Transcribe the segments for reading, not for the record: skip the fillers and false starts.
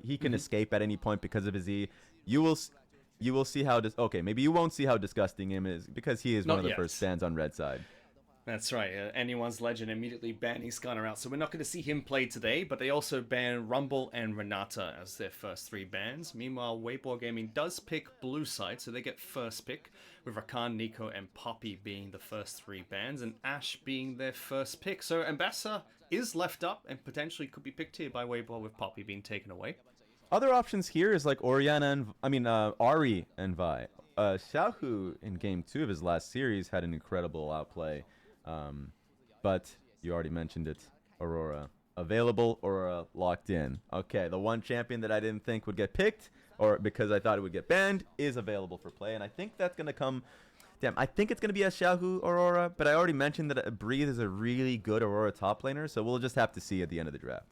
He can escape at any point because of his E. You will see how okay, maybe you won't see how disgusting him is because he is one of the first bans on red side. That's right. Anyone's Legend immediately banning Skarner out, so we're not going to see him play today. But they also ban Rumble and Renata as their first 3 bans. Meanwhile, Weibo Gaming does pick blue side, so they get first pick, with Rakan, Nico, and Poppy being the first 3 bans, and Ashe being their first pick. So Ambassador is left up and potentially could be picked here by Weibo, with Poppy being taken away. Other options here is like Orianna and Ari and Vi. Xiaohu in game 2 of his last series had an incredible outplay. But you already mentioned it, Aurora. Available, Aurora locked in. Okay, the one champion that I didn't think would get picked, or because I thought it would get banned, is available for play. And I think that's going to come... Damn, I think it's going to be a Xiaohu Aurora, but I already mentioned that Breathe is a really good Aurora top laner, so we'll just have to see at the end of the draft.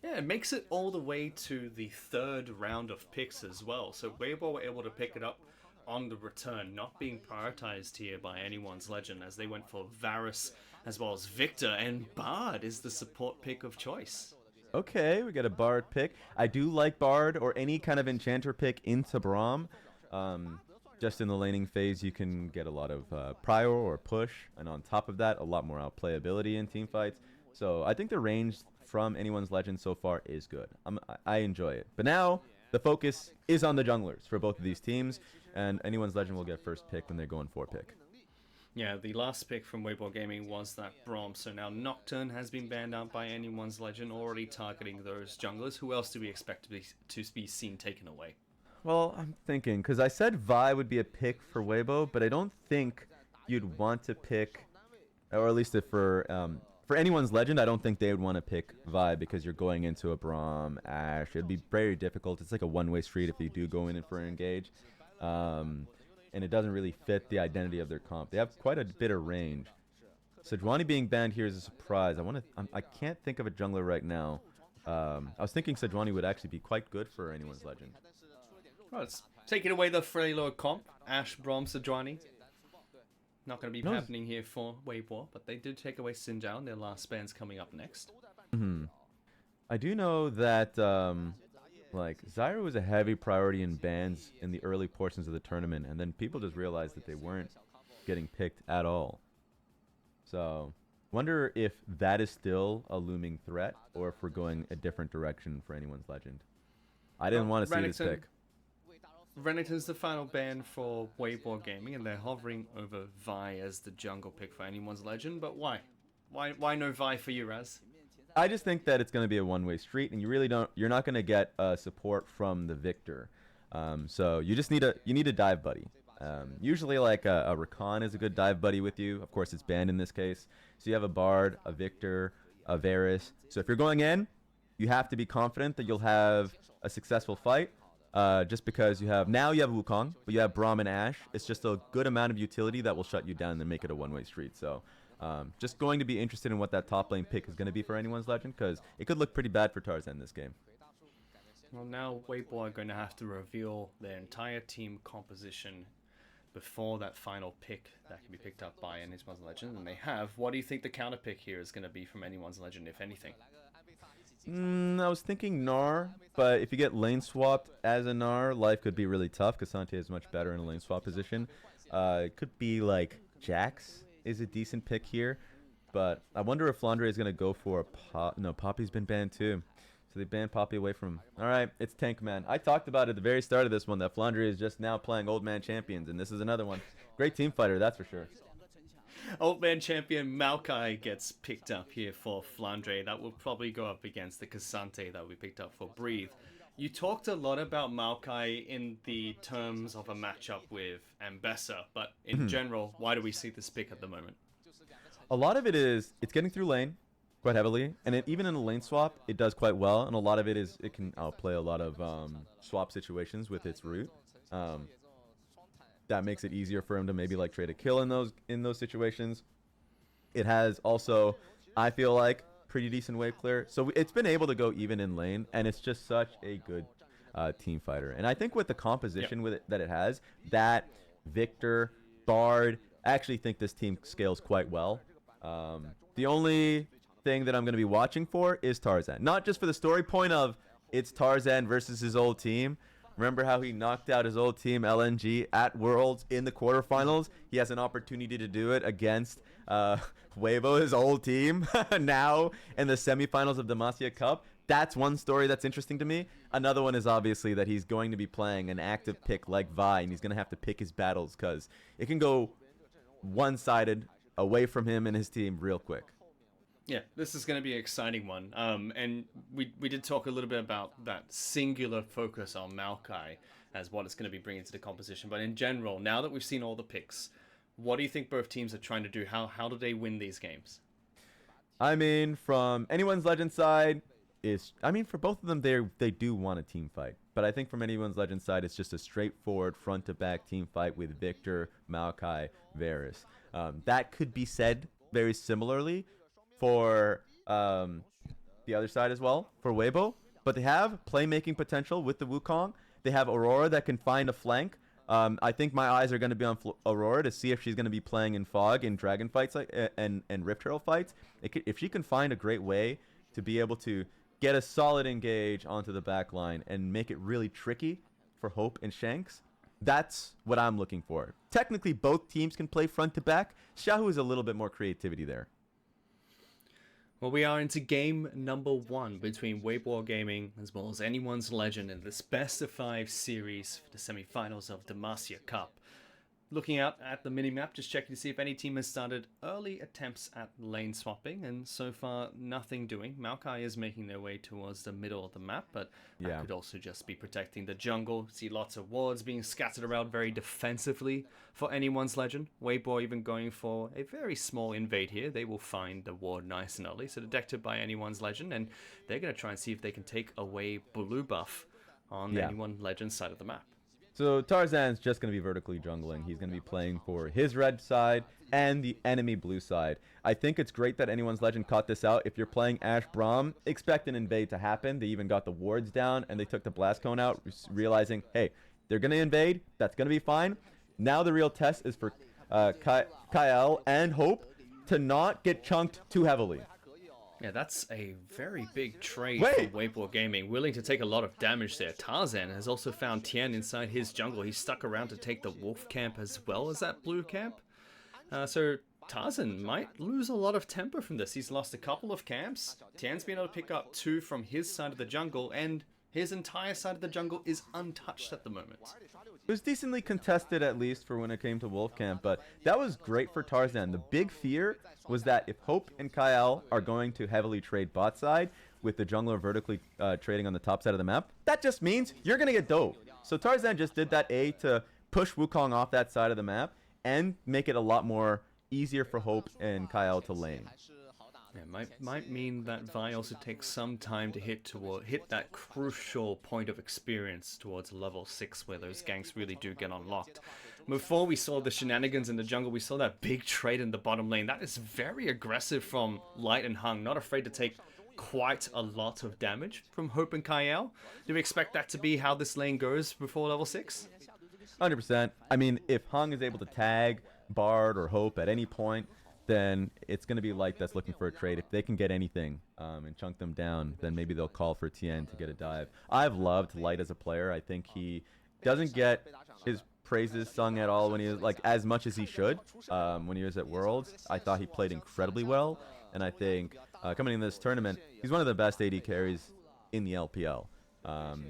Yeah, it makes it all the way to the 3rd round of picks as well. So Weibo were able to pick it up on the return, not being prioritized here by anyone's Legend, as they went for Varus as well as Viktor, and Bard is the support pick of choice. Okay, we got a Bard pick. I do like Bard or any kind of Enchanter pick into Braum. Just in the laning phase, you can get a lot of prior or push, and on top of that, a lot more outplayability in team fights. So I think the range from anyone's Legend so far is good. I enjoy it. But now the focus is on the junglers for both of these teams, and anyone's Legend will get first pick when they're going 4 pick. Yeah, the last pick from Weibo Gaming was that Braum, so now Nocturne has been banned out by anyone's Legend, already targeting those junglers. Who else do we expect to be seen taken away? Well, I'm thinking, because I said Vi would be a pick for Weibo, but I don't think you'd want to pick, or at least if for anyone's Legend, I don't think they would want to pick Vi because you're going into a Braum, Ashe. It'd be very difficult. It's like a one-way street if you do go in for an engage. And it doesn't really fit the identity of their comp. They have quite a bit of range. Sejuani being banned here is a surprise. I can't think of a jungler right now. I was thinking Sejuani would actually be quite good for anyone's Legend. Well, let's take it away the fairly low comp. Ashe, Braum, Sejuani. Not going to be happening here for Weibo, but they did take away Xin Zhao, and their last ban's coming up next. I do know that like Zyra was a heavy priority in bans in the early portions of the tournament, and then people just realized that they weren't getting picked at all. So wonder if that is still a looming threat, or if we're going a different direction for anyone's Legend. I didn't want to see this pick. Renekton's the final ban for Weibo Gaming, and they're hovering over Vi as the jungle pick for anyone's Legend. But why? Why no Vi for you, Raz? I just think that it's going to be a one-way street, and you're not going to get support from the Viktor. So you just need a dive buddy. Usually like a Rakan is a good dive buddy with you. Of course, it's banned in this case. So you have a Bard, a Viktor, a Varus. So if you're going in, you have to be confident that you'll have a successful fight. Just because you have Wukong, but you have Braum and Ashe. It's just a good amount of utility that will shut you down and make it a one-way street. So just going to be interested in what that top lane pick is going to be for anyone's Legend, because it could look pretty bad for Tarzan this game. Well, now Weibo are going to have to reveal their entire team composition before that final pick that can be picked up by anyone's Legend, and they have. What do you think the counter pick here is going to be from anyone's Legend, if anything? I was thinking Gnar, but if you get lane swapped as a Gnar, life could be really tough. Ksante is much better in a lane swap position. It could be like Jax is a decent pick here, but I wonder if Flandre is going to go for a Pop. No, Poppy's been banned too. So they banned Poppy away from... Alright, it's Tank Man. I talked about at the very start of this one that Flandre is just now playing Old Man Champions, and this is another one. Great team fighter, that's for sure. Old Man Champion Maokai gets picked up here for Flandre. That will probably go up against the Ksante that we picked up for Breathe. You talked a lot about Maokai in the terms of a matchup with Ambessa, but in general, why do we see this pick at the moment? A lot of it is, it's getting through lane quite heavily, and even in a lane swap, it does quite well, and a lot of it is, it can outplay a lot of swap situations with its root. That makes it easier for him to maybe like trade a kill in those situations. It has also, I feel like, pretty decent wave clear. So it's been able to go even in lane, and it's just such a good team fighter. And I think with the composition with it that it has, that Viktor, Bard, I actually think this team scales quite well. The only thing that I'm going to be watching for is Tarzan. Not just for the story point of it's Tarzan versus his old team. Remember how he knocked out his old team LNG at Worlds in the quarterfinals? He has an opportunity to do it against Weibo, his old team, now in the semifinals of Demacia Cup. That's one story that's interesting to me. Another one is obviously that he's going to be playing an active pick like Vi, and he's going to have to pick his battles because it can go one-sided away from him and his team real quick. Yeah, this is going to be an exciting one. And we did talk a little bit about that singular focus on Maokai as what it's going to be bringing to the composition. But in general, now that we've seen all the picks, what do you think both teams are trying to do? How do they win these games? I mean, from anyone's Legend side, for both of them, they do want a team fight. But I think from anyone's Legend side, it's just a straightforward front-to-back team fight with Viktor, Maokai, Varus. That could be said very similarly for the other side as well, for Weibo. But they have playmaking potential with the Wukong. They have Aurora that can find a flank. I think my eyes are going to be on Aurora to see if she's going to be playing in Fog in Dragon fights and Rift Herald fights. If she can find a great way to be able to get a solid engage onto the back line and make it really tricky for Hope and Shanks, that's what I'm looking for. Technically, both teams can play front to back. Xiaohu is a little bit more creativity there. Well, we are into game number 1 between Weibo Gaming as well as Anyone's Legend in this best of 5 series for the semi-finals of Demacia Cup. Looking out at the minimap, just checking to see if any team has started early attempts at lane swapping, and so far nothing doing. Maokai is making their way towards the middle of the map, but that could also just be protecting the jungle. See lots of wards being scattered around very defensively for Anyone's Legend. Weibo even going for a very small invade here. They will find the ward nice and early, so detected by Anyone's Legend, and they're going to try and see if they can take away blue buff on the Anyone Legend side of the map. So Tarzan's just going to be vertically jungling. He's going to be playing for his red side and the enemy blue side. I think it's great that Anyone's Legend caught this out. If you're playing Ashe Braum, expect an invade to happen. They even got the wards down and they took the blast cone out, realizing, hey, they're going to invade. That's going to be fine. Now the real test is for Kael and Hope to not get chunked too heavily. Yeah, that's a very big trade for Weibo Gaming, willing to take a lot of damage there. Tarzan has also found Tian inside his jungle. He's stuck around to take the wolf camp as well as that blue camp. So Tarzan might lose a lot of tempo from this. He's lost a couple of camps. Tian's been able to pick up 2 from his side of the jungle, and his entire side of the jungle is untouched at the moment. It was decently contested, at least, for when it came to Wolf Camp, but that was great for Tarzan. The big fear was that if Hope and Kael are going to heavily trade bot side, with the jungler vertically trading on the top side of the map, that just means you're going to get dove. So Tarzan just did that to push Wukong off that side of the map and make it a lot more easier for Hope and Kael to lane. Yeah, might mean that Vi also takes some time to hit that crucial point of experience towards level 6 where those ganks really do get unlocked. Before we saw the shenanigans in the jungle, we saw that big trade in the bottom lane. That is very aggressive from Light and Hung, not afraid to take quite a lot of damage from Hope and Kael. Do we expect that to be how this lane goes before level 6? 100%. I mean, if Hung is able to tag Bard or Hope at any point, then it's going to be Light that's looking for a trade. If they can get anything and chunk them down, then maybe they'll call for Tian to get a dive. I've loved Light as a player. I think he doesn't get his praises sung at all when he was, like, as much as he should when he was at Worlds. I thought he played incredibly well, and I think coming in this tournament, he's one of the best AD carries in the LPL.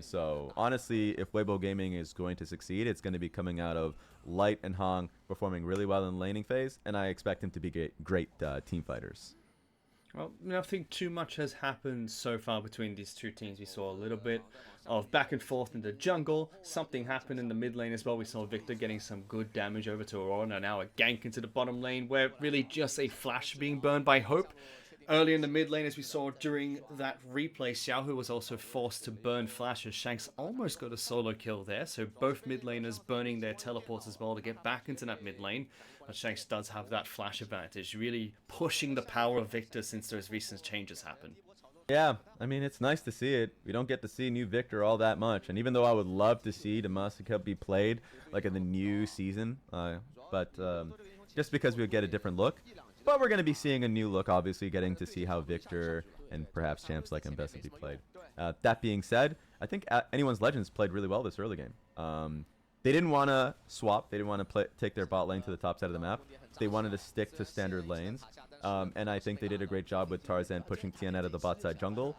So honestly, if Weibo Gaming is going to succeed, it's going to be coming out of Light and Hong performing really well in the laning phase, and I expect him to be great team fighters. Well, nothing too much has happened so far between these two teams. We saw a little bit of back and forth in the jungle. Something happened in the mid lane as well. We saw Viktor getting some good damage over to Aurora, and now a gank into the bottom lane where really just a flash being burned by Hope. Early in the mid lane, as we saw during that replay, Xiaohu was also forced to burn Flash as Shanks almost got a solo kill there. So both mid laners burning their teleports as well to get back into that mid lane. But Shanks does have that Flash advantage, really pushing the power of Viktor since those recent changes happened. Yeah, I mean, it's nice to see it. We don't get to see new Viktor all that much. And even though I would love to see Demacia Cup be played like in the new season, just because we would get a different look. But we're going to be seeing a new look, obviously, getting to see how Viktor and perhaps champs like him best would be played. That being said, I think Anyone's Legends played really well this early game. They didn't want to swap. They didn't want to take their bot lane to the top side of the map. They wanted to stick to standard lanes. And I think they did a great job with Tarzan pushing Tian out of the bot side jungle.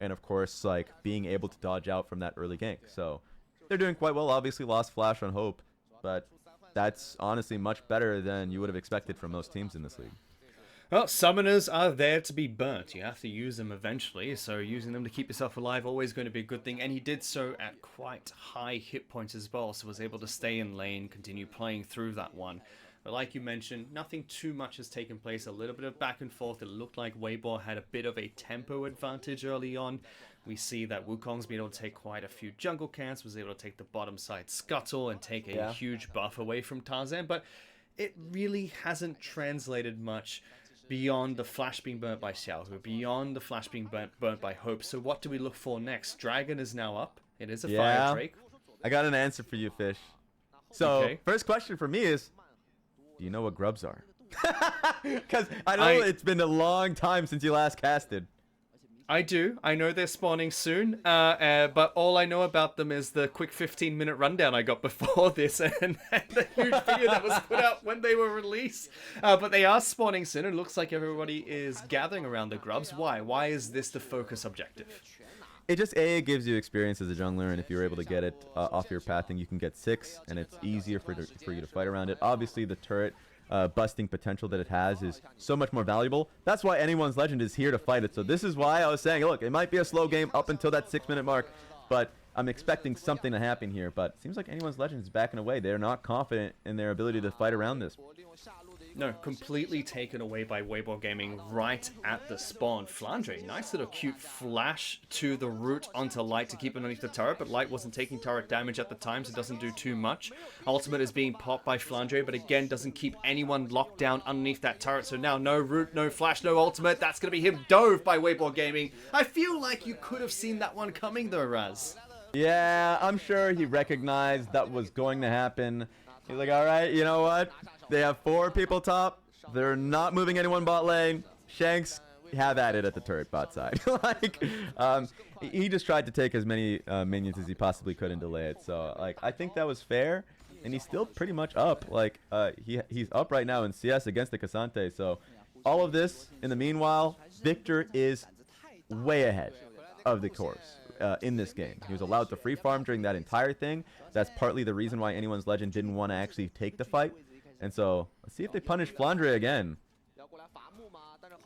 And of course, like being able to dodge out from that early gank. So they're doing quite well. Obviously lost Flash on Hope, but that's honestly much better than you would have expected from most teams in this league. Well, summoners are there to be burnt. You have to use them eventually, so using them to keep yourself alive always going to be a good thing. And he did so at quite high hit points as well, so was able to stay in lane, continue playing through that one. But like you mentioned, nothing too much has taken place. A little bit of back and forth. It looked like Weibo had a bit of a tempo advantage early on. We see that Wukong's been able to take quite a few jungle camps, was able to take the bottom side scuttle and take a huge buff away from Tarzan. But it really hasn't translated much beyond the flash being burnt by Xiaohu, beyond the flash being burnt by Hope. So what do we look for next? Dragon is now up. It is a fire drake. I got an answer for you, Fish. So first question for me is, do you know what grubs are? Because I know it's been a long time since you last casted. I do. I know they're spawning soon, but all I know about them is the quick 15-minute rundown I got before this and the huge video that was put out when they were released. But they are spawning soon. It looks like everybody is gathering around the grubs. Why? Why is this the focus objective? It just gives you experience as a jungler, and if you're able to get it off your pathing, you can get 6, and it's easier for you to fight around it. Obviously, the turret busting potential that it has is so much more valuable. That's why Anyone's Legend is here to fight it. So this is why I was saying, look, it might be a slow game up until that 6-minute mark, but I'm expecting something to happen here. But it seems like Anyone's Legend is backing away. They're not confident in their ability to fight around this. No, completely taken away by Weibo Gaming right at the spawn. Flandre, nice little cute flash to the root onto Light to keep underneath the turret, but Light wasn't taking turret damage at the time, so it doesn't do too much. Ultimate is being popped by Flandre, but again, doesn't keep anyone locked down underneath that turret, so now no root, no flash, no ultimate. That's going to be him dove by Weibo Gaming. I feel like you could have seen that one coming though, Raz. Yeah, I'm sure he recognized that was going to happen. He's like, all right, you know what? They have 4 people top. They're not moving anyone bot lane. Shanks, have at it at the turret bot side. Like, he just tried to take as many minions as he possibly could and delay it. So, like, I think that was fair. And he's still pretty much up. Like, he's up right now in CS against the Ksante. So, all of this, in the meanwhile, Viktor is way ahead of the course. In this game, he was allowed to free farm during that entire thing. That's partly the reason why Anyone's Legend didn't want to actually take the fight. And so let's see if they punish Flandre again.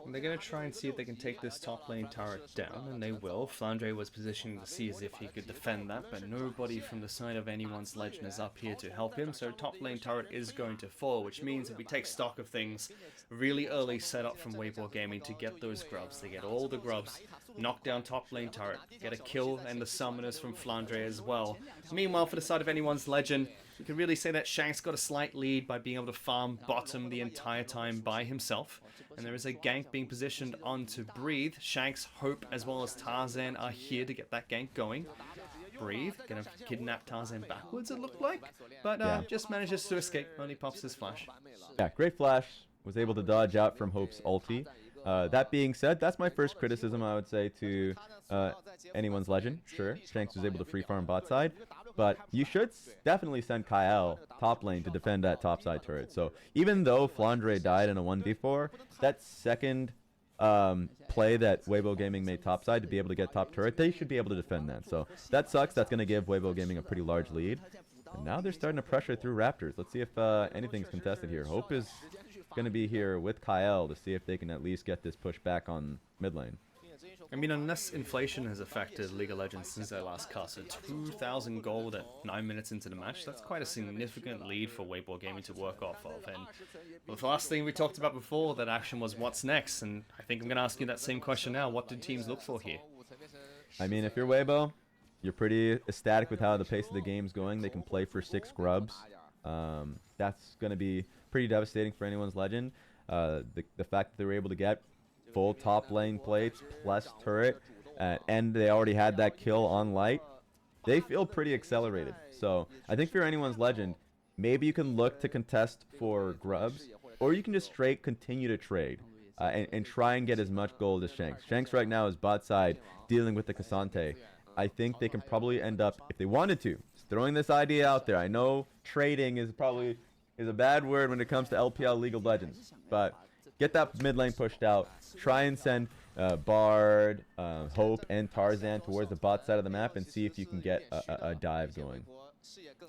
They're going to try and see if they can take this top lane turret down, and they will. Flandre was positioning to see as if he could defend that, but nobody from the side of Anyone's Legend is up here to help him, so top lane turret is going to fall, which means if we take stock of things, really early setup from Weibo Gaming to get those grubs. They get all the grubs, knock down top lane turret, get a kill and the summoners from Flandre as well. Meanwhile, for the side of Anyone's Legend, you can really say that Shanks got a slight lead by being able to farm bottom the entire time by himself. And there is a gank being positioned onto Breathe. Shanks, Hope, as well as Tarzan are here to get that gank going. Breathe, gonna kidnap Tarzan backwards, it looked like. But just manages to escape, only pops his flash. Yeah, great flash. Was able to dodge out from Hope's ulti. That being said, that's my first criticism, I would say, to Anyone's Legend. Sure, Shanks was able to free farm bot side, but you should definitely send Kael top lane to defend that top side turret. So even though Flandre died in a 1v4, that second play that Weibo Gaming made top side to be able to get top turret, they should be able to defend that. So that sucks. That's going to give Weibo Gaming a pretty large lead. And now they're starting to pressure through Raptors. Let's see if anything's contested here. Hope is going to be here with Kael to see if they can at least get this push back on mid lane. I mean, unless inflation has affected League of Legends since their last cut, so 2,000 gold at 9 minutes into the match, that's quite a significant lead for Weibo Gaming to work off of. And the last thing we talked about before that action was what's next, and I think I'm going to ask you that same question now. What did teams look for here? I mean, if you're Weibo, you're pretty ecstatic with how the pace of the game's going. They can play for 6 grubs. That's going to be pretty devastating for Anyone's Legend. The fact that they were able to get full top lane plates plus turret, and they already had that kill on Light, they feel pretty accelerated. So I think for Anyone's Legend, maybe you can look to contest for grubs, or you can just straight continue to trade. and try and get as much gold as Shanks. Shanks right now is bot side dealing with the Ksante. I think they can probably end up, if they wanted to, throwing this idea out there. I know trading is a bad word when it comes to LPL League of Legends, but get that mid lane pushed out. Try and send Bard, Hope, and Tarzan towards the bot side of the map and see if you can get a dive going.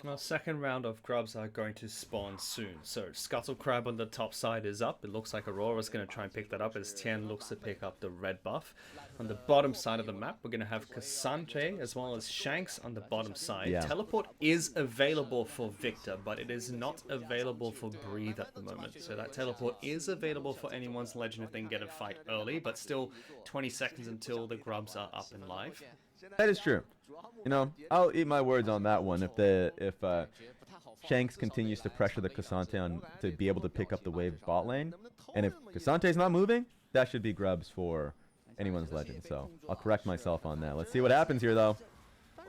Well, second round of Grubs are going to spawn soon. So Scuttle Crab on the top side is up. It looks like Aurora's going to try and pick that up as Tian looks to pick up the red buff. On the bottom side of the map, we're going to have Ksante as well as Shanks on the bottom side. Yeah. Teleport is available for Viktor, but it is not available for Breathe at the moment. So that teleport is available for anyone's legend if they can get a fight early, but still 20 seconds until the Grubs are up and live. That is true. You know, I'll eat my words on that one. If Shanks continues to pressure the Ksante on to be able to pick up the wave bot lane, and if Kasante's not moving, that should be Grubs for anyone's legend. So I'll correct myself on that. Let's see what happens here, though.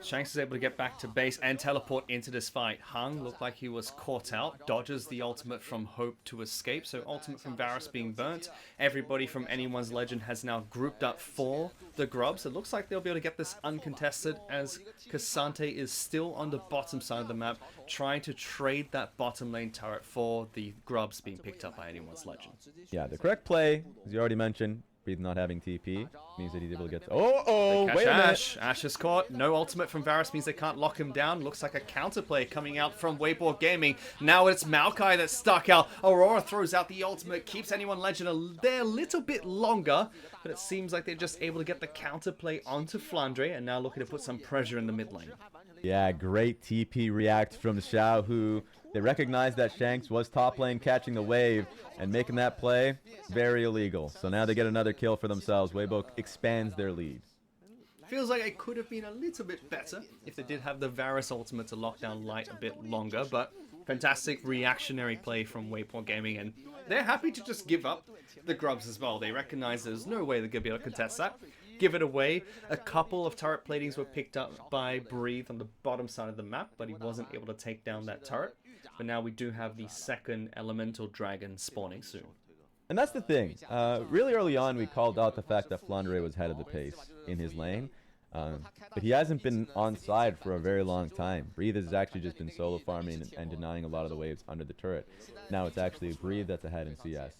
Shanks is able to get back to base and teleport into this fight. Hung looked like he was caught out, dodges the ultimate from Hope to escape, so ultimate from Varus being burnt. Everybody from anyone's legend has now grouped up for the Grubs. It looks like they'll be able to get this uncontested as Ksante is still on the bottom side of the map, trying to trade that bottom lane turret for the Grubs being picked up by anyone's legend. Yeah, the correct play, as you already mentioned, Breathe not having TP means that he's able to get to... Wait a minute! Ashe is caught. No ultimate from Varus means they can't lock him down. Looks like a counterplay coming out from Weibo Gaming. Now it's Maokai that's stuck out. Aurora throws out the ultimate, keeps anyone legend there a little bit longer, but it seems like they're just able to get the counterplay onto Flandre and now looking to put some pressure in the mid lane. Yeah, great TP react from Xiaohu. They recognized that Shanks was top lane catching the wave and making that play very illegal. So now they get another kill for themselves. Weibo expands their lead. Feels like it could have been a little bit better if they did have the Varus ultimate to lock down Light a bit longer, but fantastic reactionary play from Weibo Gaming, and they're happy to just give up the Grubs as well. They recognize there's no way they're going to be able to contest that. Give it away. A couple of turret platings were picked up by Breathe on the bottom side of the map, but he wasn't able to take down that turret. But now we do have the second elemental dragon spawning soon. And that's the thing. Really early on, we called out the fact that Flandre was head of the pace in his lane. But he hasn't been on side for a very long time. Breathe has actually just been solo farming and denying a lot of the waves under the turret. Now it's actually Breathe that's ahead in CS.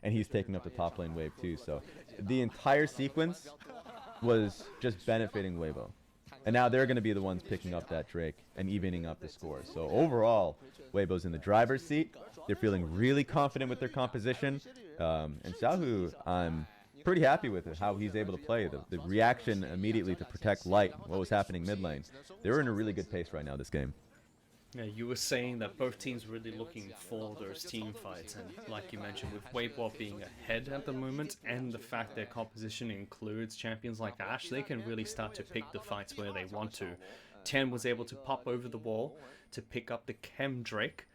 And he's taking up the top lane wave too. So the entire sequence was just benefiting Weibo. And now they're going to be the ones picking up that Drake and evening up the score. So overall, Weibo's in the driver's seat. They're feeling really confident with their composition. And Xiaohu, I'm pretty happy with it, how he's able to play. The reaction immediately to protect Light, what was happening mid lane. They're in a really good pace right now this game. Yeah, you were saying that both teams were really looking for those team fights, and like you mentioned, with Weibo being ahead at the moment, and the fact their composition includes champions like Ashe, they can really start to pick the fights where they want to. Tian was able to pop over the wall to pick up the Chem Drake,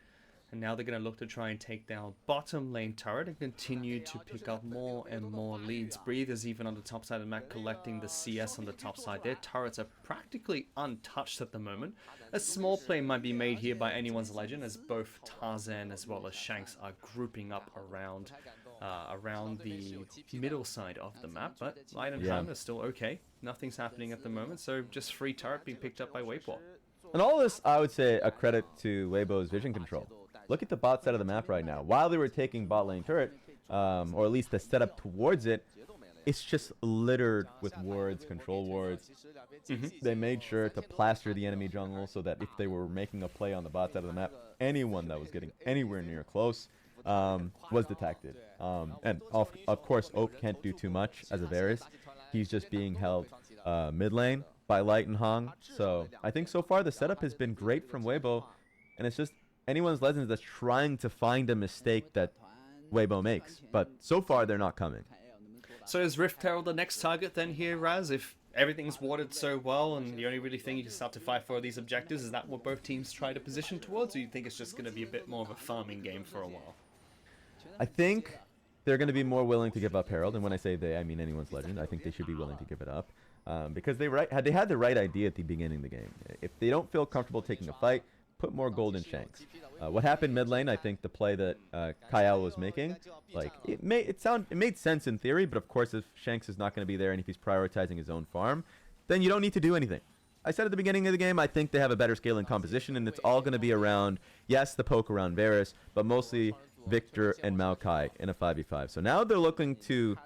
and now they're going to look to try and take down bottom lane turret and continue to pick up more and more leads. Breathe is even on the top side of the map collecting the CS on the top side. Their turrets are practically untouched at the moment. A small play might be made here by anyone's legend as both Tarzan as well as Shanks are grouping up around the middle side of the map, but Light and Hung are still okay. Nothing's happening at the moment, so just free turret being picked up by Weibo. And all this, I would say, a credit to Weibo's vision control. Look at the bot side of the map right now. While they were taking bot lane turret, or at least the setup towards it, it's just littered with wards, control wards. They made sure to plaster the enemy jungle so that if they were making a play on the bot side of the map, anyone that was getting anywhere near close was detected. And of course, Oak can't do too much as a Varus. He's just being held mid lane by Light and Hong. So I think so far the setup has been great from Weibo, and it's just anyone's legends that's trying to find a mistake that Weibo makes. But so far they're not coming. So is Rift Herald the next target then here, Raz? If everything's watered so well and the only really thing you can start to fight for are these objectives, is that what both teams try to position towards, or do you think it's just going to be a bit more of a farming game for a while? I think they're going to be more willing to give up Herald, and when I say they, I mean anyone's legend. I think they should be willing to give it up because they had the right idea at the beginning of the game. If they don't feel comfortable taking a fight, put more gold in Shanks. What happened mid lane, I think the play that Kael was making, like it made sense in theory, but of course if Shanks is not going to be there and if he's prioritizing his own farm, then you don't need to do anything. I said at the beginning of the game, I think they have a better scaling composition, and it's all going to be around, yes, the poke around Varus, but mostly Viktor and Maokai in a 5v5. So now they're looking to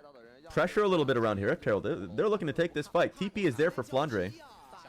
pressure a little bit around here. Herald, they're looking to take this fight. TP is there for Flandre.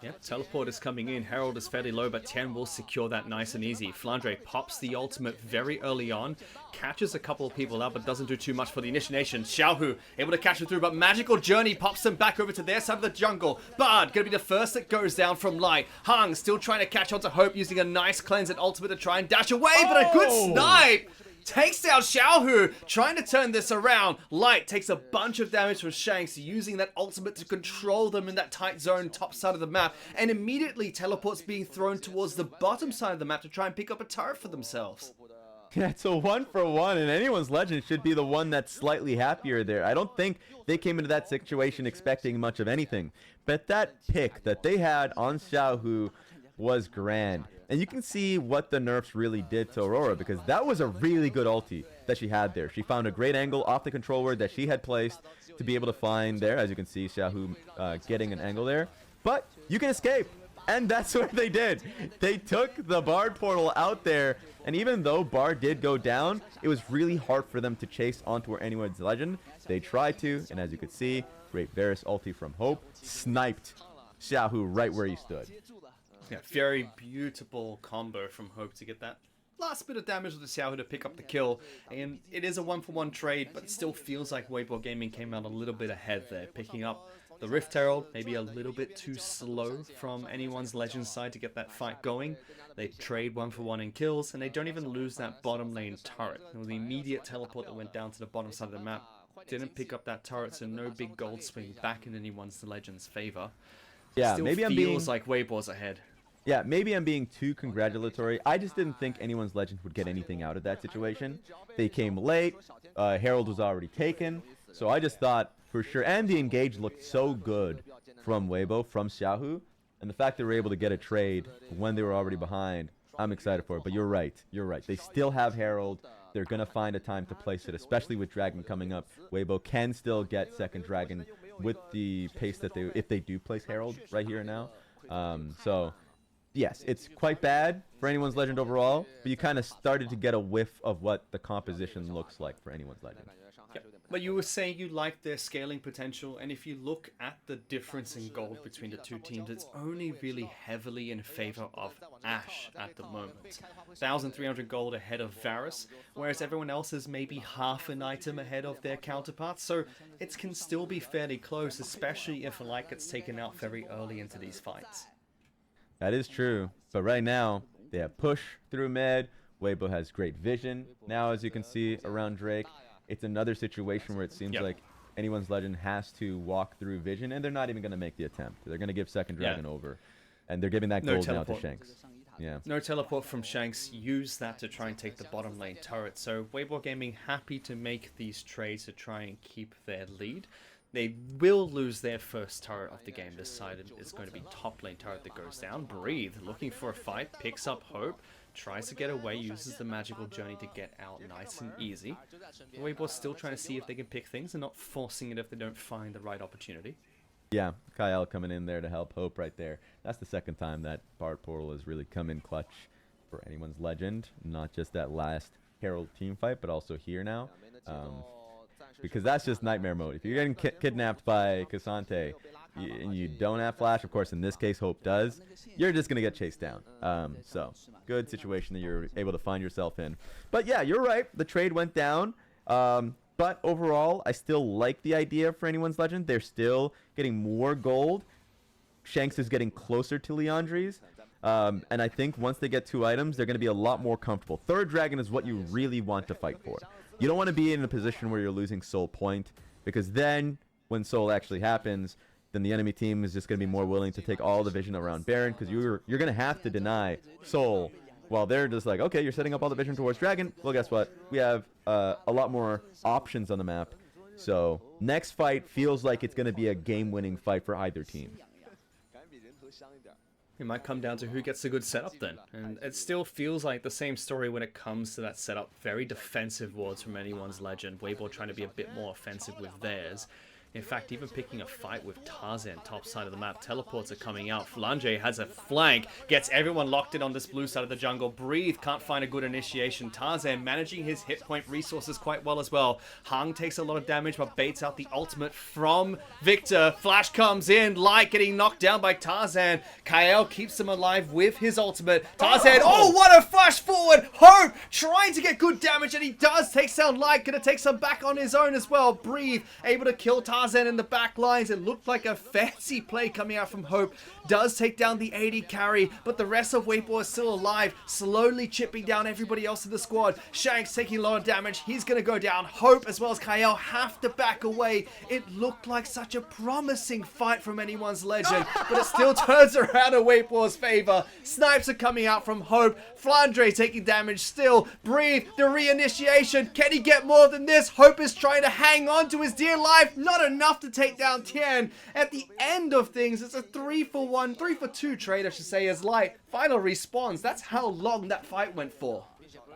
Yep, teleport is coming in. Herald is fairly low, but Tian will secure that nice and easy. Flandre pops the ultimate very early on, catches a couple of people out, but doesn't do too much for the initiation. Xiaohu able to catch him through, but Magical Journey pops them back over to their side of the jungle. Bard gonna be the first that goes down from Light. Hung still trying to catch on to Hope, using a nice cleanse and ultimate to try and dash away, but a good snipe! Takes down Xiaohu, trying to turn this around. Light takes a bunch of damage from Shanks, using that ultimate to control them in that tight zone top side of the map, and immediately teleports being thrown towards the bottom side of the map to try and pick up a turret for themselves. Yeah, it's a 1-for-1, and anyone's legend should be the one that's slightly happier there. I don't think they came into that situation expecting much of anything, but that pick that they had on Xiaohu was grand. And you can see what the nerfs really did to Aurora, because that was a really good ulti that she had there. She found a great angle off the control word that she had placed to be able to find there. As you can see, Xiaohu getting an angle there. But you can escape, and that's what they did. They took the Bard portal out there, and even though Bard did go down, it was really hard for them to chase onto anyone's legend. They tried to, and as you could see, great Varus ulti from Hope sniped Xiaohu right where he stood. Yeah, very beautiful combo from Hope to get that last bit of damage with the Xiaohu to pick up the kill. And it is a 1-for-1 trade, but it still feels like Weibo Gaming came out a little bit ahead there, picking up the Rift Herald, maybe a little bit too slow from anyone's legend side to get that fight going. They trade 1-for-1 in kills, and they don't even lose that bottom lane turret. It was the immediate teleport that went down to the bottom side of the map. Didn't pick up that turret, so no big gold swing back in anyone's legend's favor. Yeah, still maybe feels like Weibo's ahead. Yeah, maybe I'm being too congratulatory. I just didn't think anyone's legend would get anything out of that situation. They came late. Herald was already taken. So I just thought for sure. And the engage looked so good from Weibo, from Xiaohu. And the fact they were able to get a trade when they were already behind, I'm excited for it. But you're right. You're right. They still have Herald. They're going to find a time to place it, especially with Dragon coming up. Weibo can still get second Dragon with the pace that if they do place Herald right here and now. So... yes, it's quite bad for anyone's legend overall, but you kind of started to get a whiff of what the composition looks like for anyone's legend. Yep. But you were saying you like their scaling potential, and if you look at the difference in gold between the two teams, it's only really heavily in favor of Ashe at the moment. 1,300 gold ahead of Varus, whereas everyone else is maybe half an item ahead of their counterparts, so it can still be fairly close, especially if a light gets taken out very early into these fights. That is true, but right now, they have push through mid. Weibo has great vision. Now, as you can see around Drake, it's another situation where it seems like anyone's legend has to walk through vision, and they're not even going to make the attempt. They're going to give second Dragon over, and they're giving that gold now to Shanks. Yeah. No teleport from Shanks. Use that to try and take the bottom lane turret. So Weibo Gaming happy to make these trades to try and keep their lead. They will lose their first turret of the game this side. It's going to be top lane turret that goes down. Breathe, looking for a fight, picks up Hope, tries to get away, uses the magical journey to get out nice and easy. Weibo's still trying to see if they can pick things and not forcing it if they don't find the right opportunity. Yeah, Kael coming in there to help Hope right there. That's the second time that Bard Portal has really come in clutch for anyone's legend. Not just that last Herald team fight, but also here now. Because that's just nightmare mode. If you're getting kidnapped by Ksante and you don't have flash, of course in this case Hope does, you're just going to get chased down. So good situation that you're able to find yourself in. But yeah, you're right. The trade went down. But overall, I still like the idea for anyone's legend. They're still getting more gold. Shanks is getting closer to Leandri's. And I think once they get 2 items, they're going to be a lot more comfortable. Third Dragon is what you really want to fight for. You don't want to be in a position where you're losing soul point, because then when soul actually happens, then the enemy team is just going to be more willing to take all the vision around Baron, because you're going to have to deny soul while they're just like, okay, you're setting up all the vision towards Dragon. Well, guess what? We have a lot more options on the map. So next fight feels like it's going to be a game-winning fight for either team. It might come down to who gets a good setup then. And it still feels like the same story when it comes to that setup. Very defensive wards from anyone's legend. Weibo trying to be a bit more offensive with theirs. In fact, even picking a fight with Tarzan top side of the map. Teleports are coming out. Flandre has a flank. Gets everyone locked in on this blue side of the jungle. Breathe can't find a good initiation. Tarzan managing his hit point resources quite well as well. Hung takes a lot of damage but baits out the ultimate from Viktor. Flash comes in. Light getting knocked down by Tarzan. Kael keeps him alive with his ultimate. Tarzan, oh, what a flash forward. Hope trying to get good damage, and he does take down Light. Gonna take some back on his own as well. Breathe able to kill Tarzan in the back lines. It looked like a fancy play coming out from Hope. Does take down the AD carry, but the rest of Weibo is still alive, slowly chipping down everybody else in the squad. Shanks taking a lot of damage. He's going to go down. Hope as well as Kael have to back away. It looked like such a promising fight from anyone's legend, but it still turns around in Weibo's favor. Snipes are coming out from Hope. Flandre taking damage still. Breathe, the reinitiation. Can he get more than this? Hope is trying to hang on to his dear life. Not enough to take down Tian. At the end of things, it's a 3-for-2 trade, I should say, as Light final respawns. That's how long that fight went for.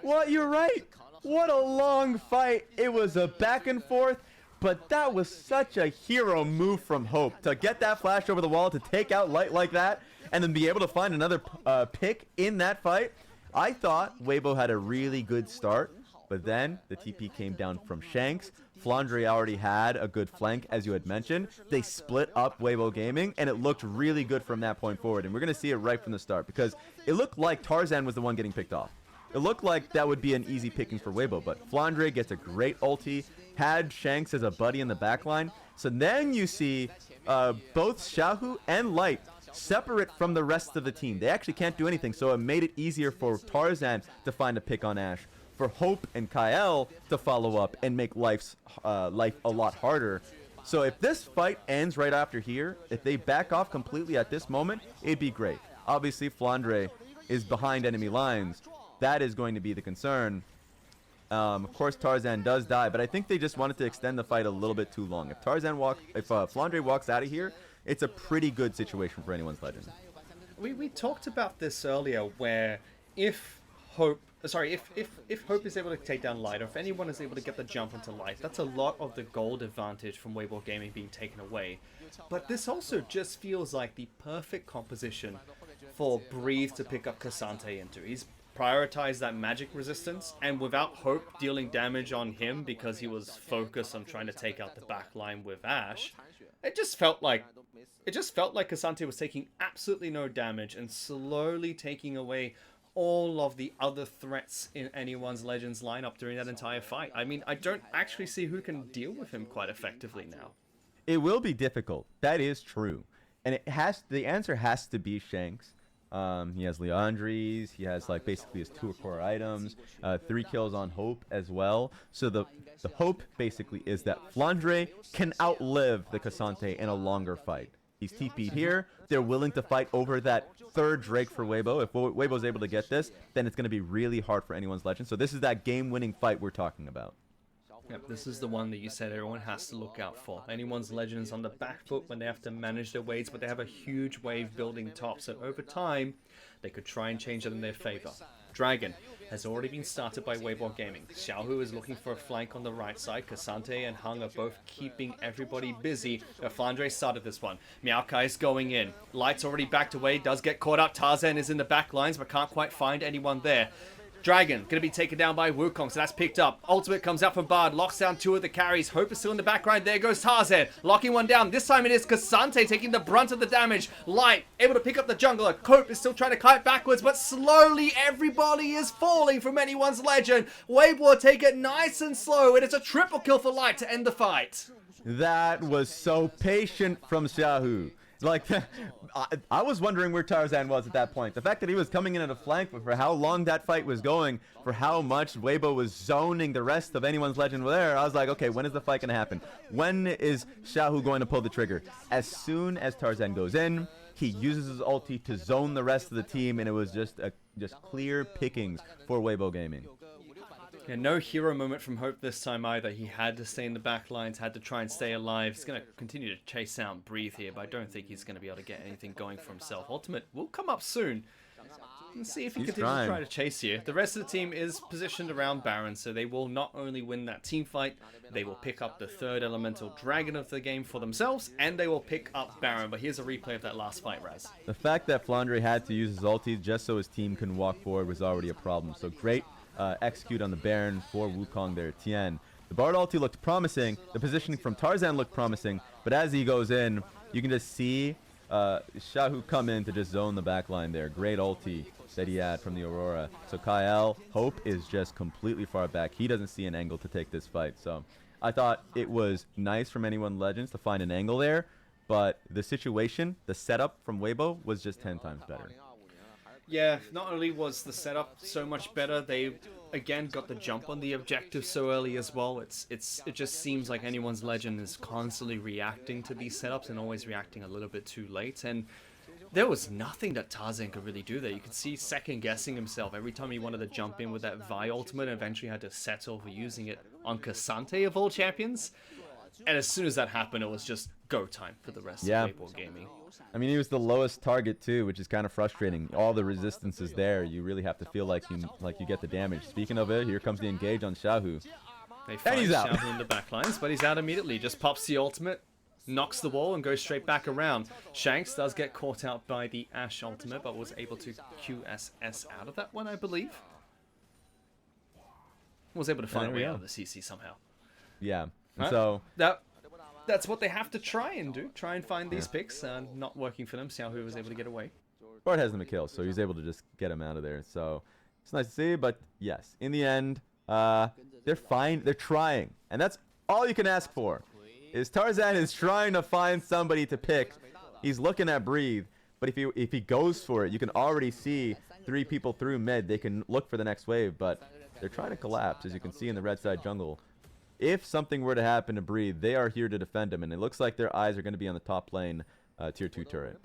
Well, you're right. What a long fight. It was a back and forth, but that was such a hero move from Hope to get that flash over the wall, to take out Light like that, and then be able to find another pick in that fight. I thought Weibo had a really good start, but then the TP came down from Shanks. Flandre already had a good flank, as you had mentioned. They split up Weibo Gaming, and it looked really good from that point forward. And we're going to see it right from the start, because it looked like Tarzan was the one getting picked off. It looked like that would be an easy picking for Weibo, but Flandre gets a great ulti, had Shanks as a buddy in the backline. So then you see both Xiaohu and Light separate from the rest of the team. They actually can't do anything, so it made it easier for Tarzan to find a pick on Ashe, for Hope and Kael to follow up and make life a lot harder. So if this fight ends right after here, if they back off completely at this moment, it'd be great. Obviously, Flandre is behind enemy lines. That is going to be the concern. Of course, Tarzan does die, but I think they just wanted to extend the fight a little bit too long. If Flandre walks out of here, it's a pretty good situation for anyone's legend. We talked about this earlier, where if Hope is able to take down Light, or if anyone is able to get the jump into Light, that's a lot of the gold advantage from Weibo Gaming being taken away. But this also just feels like the perfect composition for Breathe to pick up Ksante into. He's prioritized that magic resistance, and without Hope dealing damage on him because he was focused on trying to take out the backline with Ashe, it just felt like Ksante was taking absolutely no damage and slowly taking away all of the other threats in anyone's Legends lineup during that entire fight. I mean, I don't actually see who can deal with him quite effectively now. It will be difficult. That is true. And the answer has to be Shanks. He has Leandries. He has basically his 2 core items, 3 kills on Hope as well. So the hope basically is that Flandre can outlive the Ksante in a longer fight. He's TP'd here. They're willing to fight over that 3rd Drake for Weibo. If Weibo's able to get this, then it's going to be really hard for anyone's legend. So this is that game-winning fight we're talking about. Yep, this is the one that you said everyone has to look out for. Anyone's legends on the back foot when they have to manage their waves, but they have a huge wave building top, so over time, they could try and change it in their favor. Dragon has already been started by Weibo Gaming. Xiaohu is looking for a flank on the right side. Ksante and Hung are both keeping everybody busy. Flandre started this one. Maokai is going in. Light's already backed away, does get caught up. Tarzan is in the back lines, but can't quite find anyone there. Dragon gonna be taken down by Wukong, so that's picked up. Ultimate comes out from Bard, locks down 2 of the carries. Hope is still in the background. There goes Tarzan, locking one down. This time it is Ksante taking the brunt of the damage. Light able to pick up the jungler. Cope is still trying to kite backwards, but slowly everybody is falling from anyone's legend. Weibo take it nice and slow, and it's a triple kill for Light to end the fight. That was so patient from Xiaohu. I was wondering where Tarzan was at that point. The fact that he was coming in at a flank, but for how long that fight was going, for how much Weibo was zoning the rest of anyone's legend there, I was like, okay, when is the fight going to happen? When is Xiaohu going to pull the trigger? As soon as Tarzan goes in, he uses his ulti to zone the rest of the team, and it was just clear pickings for Weibo Gaming. Yeah, no hero moment from Hope this time either. He had to stay in the back lines, had to try and stay alive. He's going to continue to chase out and breathe here, but I don't think he's going to be able to get anything going for himself. Ultimate will come up soon. Let's see if he continues to try to chase here. The rest of the team is positioned around Baron, so they will not only win that team fight, they will pick up the third elemental dragon of the game for themselves, and they will pick up Baron. But here's a replay of that last fight, Raz. The fact that Flandre had to use his ulti just so his team can walk forward was already a problem. So great execute on the Baron for Wukong there, Tian. The Bard ulti looked promising. The positioning from Tarzan looked promising. But as he goes in, you can just see Xiaohu come in to just zone the backline there. Great ulti that he had from the Aurora. So Kael, Hope is just completely far back. He doesn't see an angle to take this fight. So I thought it was nice from Anyone Legends to find an angle there. But the situation, the setup from Weibo was just 10 times better. Yeah, not only was the setup so much better, they again got the jump on the objective so early as well. It just seems like Anyone's Legend is constantly reacting to these setups and always reacting a little bit too late. And there was nothing that Tarzan could really do there. You could see second guessing himself every time he wanted to jump in with that Vi ultimate and eventually had to settle for using it on Ksante of all champions. And as soon as that happened, it was just go time for the rest of Weibo Gaming. I mean, he was the lowest target too, which is kind of frustrating. All the resistance is there. You really have to feel like you get the damage. Speaking of it, here comes the engage on Xiaohu. They find Xiaohu in the backlines, but he's out immediately. Just pops the ultimate, knocks the wall, and goes straight back around. Shanks does get caught out by the Ashe ultimate, but was able to QSS out of that one, I believe. Was able to find a way out of the CC somehow. Yeah. So that's what they have to try and do. Try and find these picks. Not working for them. Xiaohu was able to get away. Bard has them a kill, so he's able to just get him out of there. So it's nice to see. But yes, in the end, they're fine. They're trying, and that's all you can ask for. Is Tarzan is trying to find somebody to pick. He's looking at Breathe, but if he goes for it, you can already see 3 people through mid. They can look for the next wave, but they're trying to collapse, as you can see in the red side jungle. If something were to happen to Breathe, they are here to defend him, and it looks like their eyes are going to be on the top lane tier 2 turret.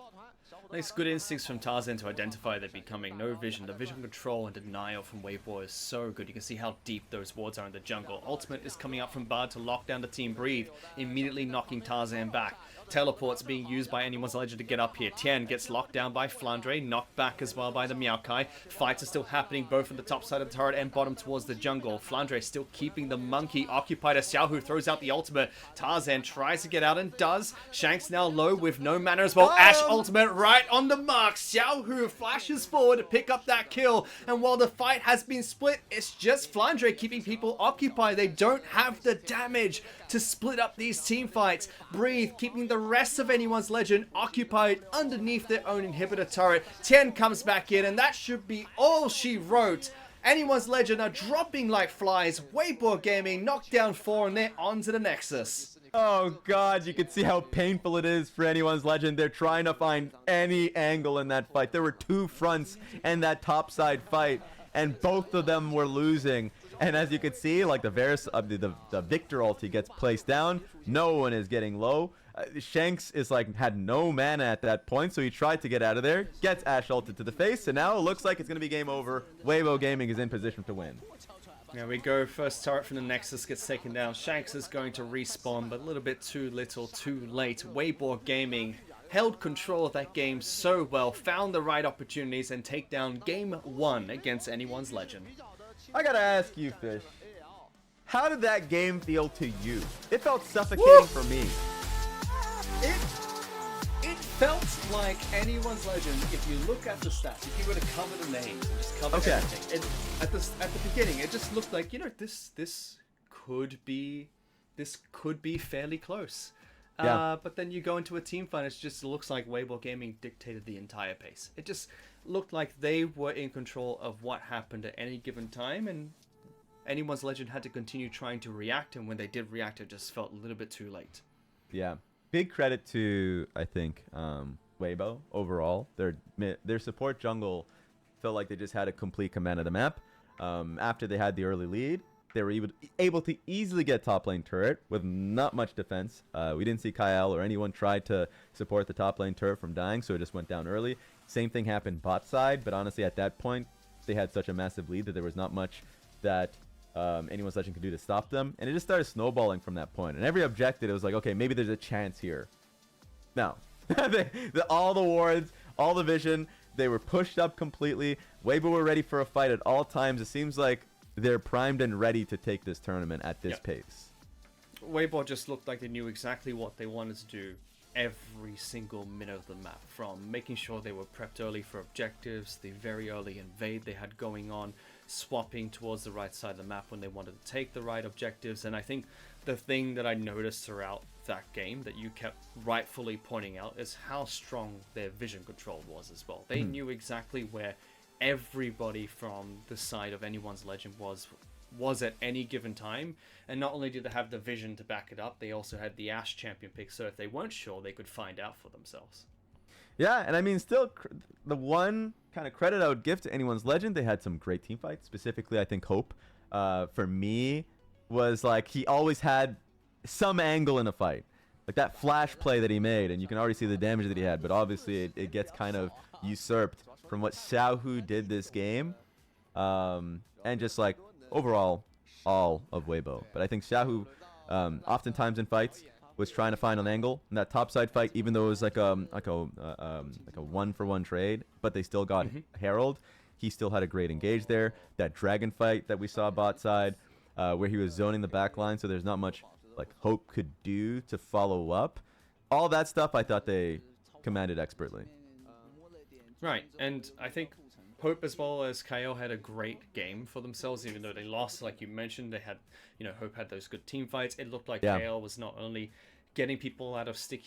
Nice good instincts from Tarzan to identify they're becoming. No vision. The vision control and denial from Weibo is so good. You can see how deep those wards are in the jungle. Ultimate is coming up from Bard to lock down the team Breathe, immediately knocking Tarzan back. Teleports being used by Anyone's Legend to get up here. Tian gets locked down by Flandre, knocked back as well by the Maokai. Fights are still happening both on the top side of the turret and bottom towards the jungle. Flandre still keeping the monkey occupied as Xiaohu throws out the ultimate. Tarzan tries to get out and does. Shanks now low with no mana as well. Ashe ultimate right on the mark. Xiaohu flashes forward to pick up that kill. And while the fight has been split, it's just Flandre keeping people occupied. They don't have the damage to split up these team fights. Breathe keeping the rest of Anyone's Legend occupied underneath their own inhibitor turret. Tian comes back in, and that should be all she wrote. Anyone's Legend are dropping like flies. Weibo Gaming knocked down 4, and they're on to the Nexus. Oh god, you can see how painful it is for Anyone's Legend. They're trying to find any angle in that fight. There were 2 fronts in that top side fight, and both of them were losing. And as you can see, like the Varus, the Viktor ulti gets placed down. No one is getting low. Shanks is had no mana at that point, so he tried to get out of there. Gets Ashe ulted to the face, and now it looks like it's going to be game over. Weibo Gaming is in position to win. There we go. First turret from the Nexus gets taken down. Shanks is going to respawn, but a little bit too little, too late. Weibo Gaming held control of that game so well, found the right opportunities, and take down game 1 against Anyone's Legend. I gotta ask you, Fish, how did that game feel to you? It felt suffocating for me. It felt like Anyone's Legend, if you look at the stats, if you were to cover the names and just cover everything, at the beginning, it just looked like, this could be fairly close. Yeah. But then you go into a team fight, it just looks like Weibo Gaming dictated the entire pace. It just looked like they were in control of what happened at any given time, and Anyone's Legend had to continue trying to react, and when they did react, it just felt a little bit too late. Yeah. Big credit to, I think, Weibo overall. Their support jungle felt like they just had a complete command of the map. After they had the early lead, they were able to easily get top lane turret with not much defense. We didn't see Kael or anyone try to support the top lane turret from dying, so it just went down early. Same thing happened bot side, but honestly at that point, they had such a massive lead that there was not much that anyone's legend could do to stop them, and it just started snowballing from that point. And every objective, it was like, okay, maybe there's a chance here. No, all the wards, all the vision, they were pushed up completely. Weibo were ready for a fight at all times. It seems like they're primed and ready to take this tournament at this pace. Weibo just looked like they knew exactly what they wanted to do every single minute of the map, from making sure they were prepped early for objectives, the very early invade they had going on, swapping towards the right side of the map when they wanted to take the right objectives. And I think the thing that I noticed throughout that game that you kept rightfully pointing out is how strong their vision control was as well. They knew exactly where everybody from the side of anyone's legend was at any given time, and not only did they have the vision to back it up, they also had the Ashe champion pick, so if they weren't sure, they could find out for themselves. Yeah, and I mean, still, the one kind of credit I would give to anyone's legend, they had some great team fights. Specifically, I think Hope, for me, was like he always had some angle in a fight, like that flash play that he made, and you can already see the damage that he had. But obviously, it gets kind of usurped from what Xiaohu did this game, and just like overall, all of Weibo. But I think Xiaohu, oftentimes in fights, was trying to find an angle in that topside fight, even though it was like a 1-for-1 trade, but they still got Herald. He still had a great engage there. That dragon fight that we saw bot side, where he was zoning the back line, so there's not much like Hope could do to follow up. All that stuff I thought they commanded expertly. Right, and I think Hope as well as Kael had a great game for themselves, even though they lost, like you mentioned. They had, Hope had those good team fights. It looked like Kael was not only getting people out of sticky